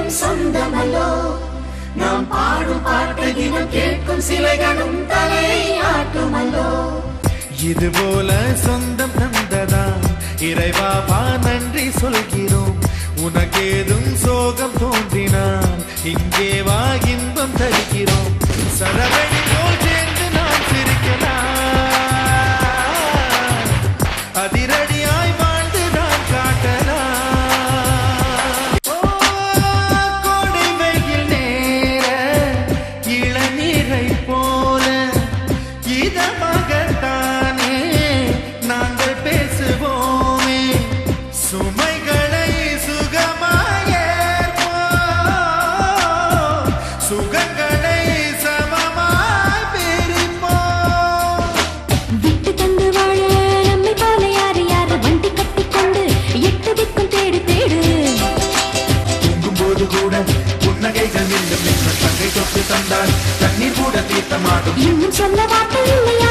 என்றும் சொந்தமல்லோ நாம் பாடும் பாட்டை தினம் கேட்கும் சிலைகளும் தலை ஆட்டுமல்லோ இது போல சொந்தம் தந்ததா இறைவாவா நன்றி சொல்கிறோம் உனக்கேதும் சோகம் தோன்றினால் இங்கே வா இன்பம் தருகிறோம் சரவணி போல் சேர்ந்து நாம் சிரிக்கலாம் அதிரடியாய் வாழ்ந்து நாம் காட்டலாம் கோடை வெயில் நேர இளநீரை போல இதமாகத்தானே நாங்கள் பேசுவோமே சுமைகளை சுகமாயேற்போம் சுகங்களை சமமாய் பிரிப்போம் விட்டு தந்து வாழ நம்மை போல யாரு யாரு வண்டி கட்டிக்கொண்டு எட்டு திக்கும் தேடு தேடு தூங்கும் போது கூட புன்னகைகள் மீண்டும் தங்கை தொட்டு தந்தால் தண்ணீர் கூட தீர்த்தமாகும் இன்னும் சொல்ல வார்த்தை இல்லையா